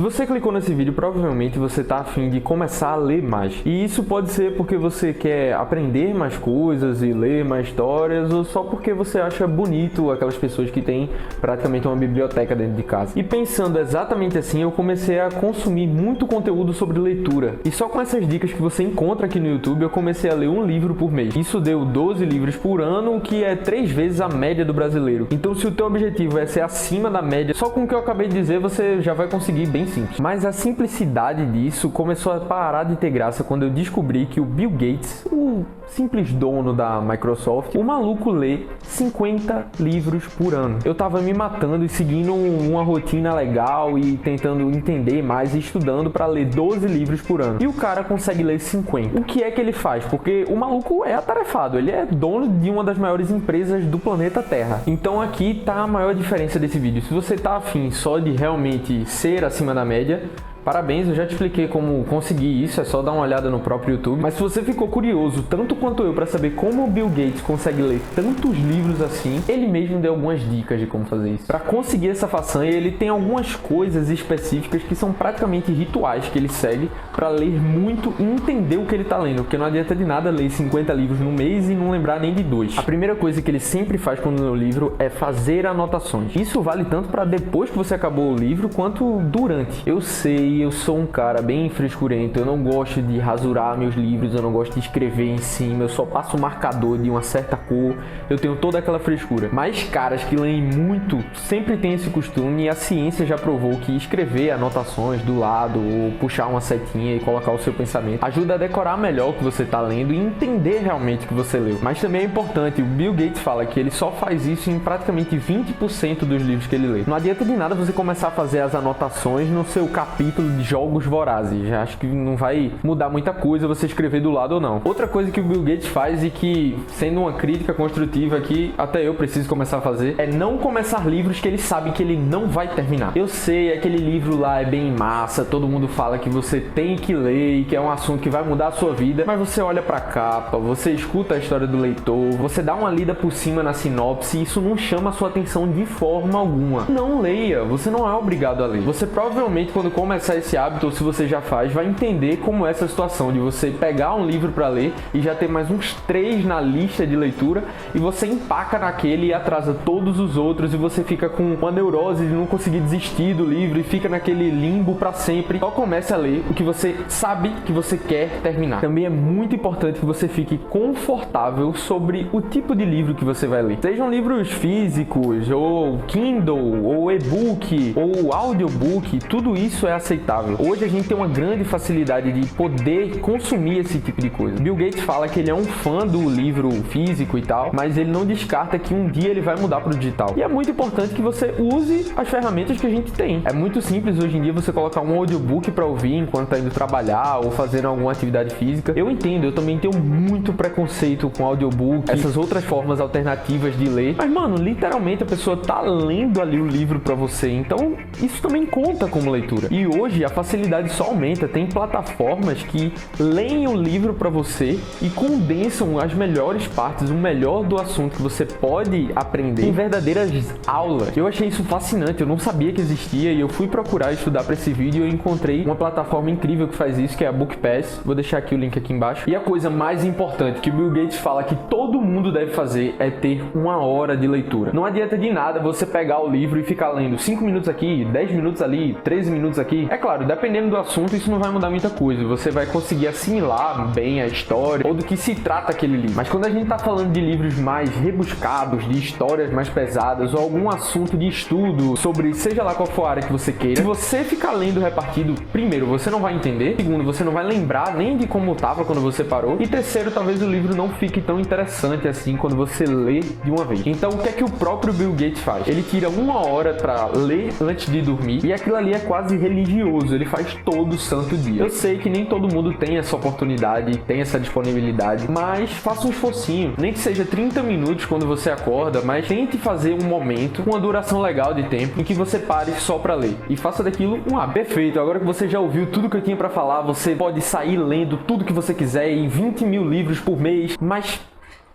Se você clicou nesse vídeo, provavelmente você está a fim de começar a ler mais. E isso pode ser porque você quer aprender mais coisas e ler mais histórias, ou só porque você acha bonito aquelas pessoas que têm praticamente uma biblioteca dentro de casa. E pensando exatamente assim, eu comecei a consumir muito conteúdo sobre leitura. E só com essas dicas que você encontra aqui no YouTube, eu comecei a ler um livro por mês. Isso deu 12 livros por ano, o que é 3 vezes a média do brasileiro. Então, se o teu objetivo é ser acima da média, só com o que eu acabei de dizer, você já vai conseguir bem simples. Mas a simplicidade disso começou a parar de ter graça quando eu descobri que o Bill Gates, o simples dono da Microsoft, o maluco lê 50 livros por ano. Eu tava me matando e seguindo uma rotina legal e tentando entender mais e estudando para ler 12 livros por ano. E o cara consegue ler 50. O que é que ele faz? Porque o maluco é atarefado, ele é dono de uma das maiores empresas do planeta Terra. Então aqui tá a maior diferença desse vídeo. Se você tá afim só de realmente ser acima da média, parabéns, eu já te expliquei como conseguir isso, é só dar uma olhada no próprio YouTube. Mas se você ficou curioso, tanto quanto eu, para saber como o Bill Gates consegue ler tantos livros assim, ele mesmo deu algumas dicas de como fazer isso. Para conseguir essa façanha, ele tem algumas coisas específicas que são praticamente rituais que ele segue para ler muito e entender o que ele está lendo, porque não adianta de nada ler 50 livros no mês e não lembrar nem de 2. A primeira coisa que ele sempre faz quando lê o livro é fazer anotações. Isso vale tanto para depois que você acabou o livro, quanto durante. Eu sei, eu sou um cara bem frescurento, eu não gosto de rasurar meus livros, eu não gosto de escrever em cima, eu só passo um marcador de uma certa cor, eu tenho toda aquela frescura. Mas caras que leem muito sempre têm esse costume, e a ciência já provou que escrever anotações do lado ou puxar uma setinha e colocar o seu pensamento ajuda a decorar melhor o que você está lendo e entender realmente o que você leu. Mas também é importante, o Bill Gates fala que ele só faz isso em praticamente 20% dos livros que ele lê. Não adianta de nada você começar a fazer as anotações no seu capítulo de Jogos Vorazes. Já acho que não vai mudar muita coisa você escrever do lado ou não. Outra coisa que o Bill Gates faz e que, sendo uma crítica construtiva aqui, até eu preciso começar a fazer, é não começar livros que ele sabe que ele não vai terminar. Eu sei, aquele livro lá é bem massa, todo mundo fala que você tem que ler e que é um assunto que vai mudar a sua vida, mas você olha pra capa, você escuta a história do leitor, você dá uma lida por cima na sinopse e isso não chama a sua atenção de forma alguma. Não leia, você não é obrigado a ler. Você provavelmente, quando começar esse hábito, ou se você já faz, vai entender como é essa situação de você pegar um livro para ler e já ter mais uns 3 na lista de leitura e você empaca naquele e atrasa todos os outros e você fica com uma neurose de não conseguir desistir do livro e fica naquele limbo para sempre. Só comece a ler o que você sabe que você quer terminar. Também é muito importante que você fique confortável sobre o tipo de livro que você vai ler. Sejam livros físicos, ou Kindle, ou e-book, ou audiobook, tudo isso é aceitável. Hoje a gente tem uma grande facilidade de poder consumir esse tipo de coisa. Bill Gates fala que ele é um fã do livro físico e tal, mas ele não descarta que um dia ele vai mudar para o digital. E é muito importante que você use as ferramentas que a gente tem. É muito simples hoje em dia você colocar um audiobook para ouvir enquanto está indo trabalhar ou fazendo alguma atividade física. Eu entendo, eu também tenho muito preconceito com audiobook, essas outras formas alternativas de ler. Mas, mano, literalmente a pessoa tá lendo ali o livro para você, então isso também conta como leitura. E hoje a facilidade só aumenta, tem plataformas que leem o livro para você e condensam as melhores partes, o melhor do assunto que você pode aprender em verdadeiras aulas. Eu achei isso fascinante, eu não sabia que existia e eu fui procurar estudar para esse vídeo e eu encontrei uma plataforma incrível que faz isso, que é a BookPass. Vou deixar aqui o link aqui embaixo. E a coisa mais importante que o Bill Gates fala que todo mundo deve fazer é ter 1 hora de leitura. Não adianta de nada você pegar o livro e ficar lendo 5 minutos aqui, 10 minutos ali, 13 minutos aqui. É claro, dependendo do assunto, isso não vai mudar muita coisa. Você vai conseguir assimilar bem a história ou do que se trata aquele livro. Mas quando a gente tá falando de livros mais rebuscados, de histórias mais pesadas ou algum assunto de estudo sobre seja lá qual for a área que você queira, se você ficar lendo repartido, primeiro, você não vai entender. Segundo, você não vai lembrar nem de como tava quando você parou. E terceiro, talvez o livro não fique tão interessante assim quando você lê de uma vez. Então, o que é que o próprio Bill Gates faz? Ele tira 1 hora para ler antes de dormir e aquilo ali é quase religioso. Ele faz todo santo dia. Eu sei que nem todo mundo tem essa oportunidade, tem essa disponibilidade, mas faça um esforcinho. Nem que seja 30 minutos quando você acorda, mas tente fazer um momento com uma duração legal de tempo em que você pare só para ler e faça daquilo um hábito. Perfeito, agora que você já ouviu tudo que eu tinha para falar, você pode sair lendo tudo que você quiser em 20 mil livros por mês, mas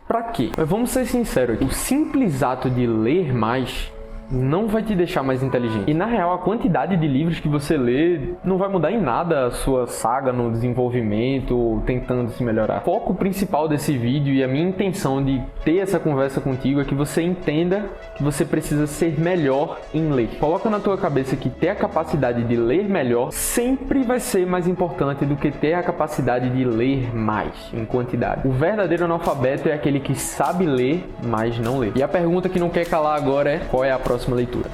pra quê? Mas vamos ser sinceros aqui. O simples ato de ler mais não vai te deixar mais inteligente. E na real, a quantidade de livros que você lê não vai mudar em nada a sua saga no desenvolvimento ou tentando se melhorar. O foco principal desse vídeo e a minha intenção de ter essa conversa contigo é que você entenda que você precisa ser melhor em ler. Coloca na tua cabeça que ter a capacidade de ler melhor sempre vai ser mais importante do que ter a capacidade de ler mais em quantidade. O verdadeiro analfabeto é aquele que sabe ler, mas não lê. E a pergunta que não quer calar agora é: qual é a próxima leitura?